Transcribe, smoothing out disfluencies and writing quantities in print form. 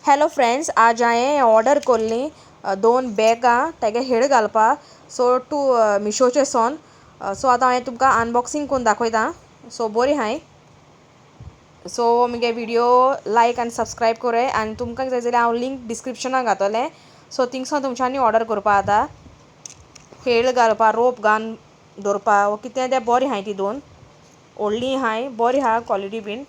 Hello friends, आज हांवें order केल्ली 2 बॅगां तेगे हेळ घालपा सो टू मिशोचे सोन. सो आतां हांवें तुमकां अनबॉक्सिंग करून दाखयतां. सो बरी हाय. सो मुगे व्हिडिओ लायक आनी सबस्क्रायब कराय आनी तुमकां जाय जाल्यार हांव लिंक डिस्क्रिप्शनाक घातलें. सो थिंगसान तुमच्यांनी ऑर्डर करपा जाता. हेळ घालपा रोप घालून दवरपा कितें तें बरें हाय ती 2 व्हडली हाय बरी आहा क्वॉलिटी बीन.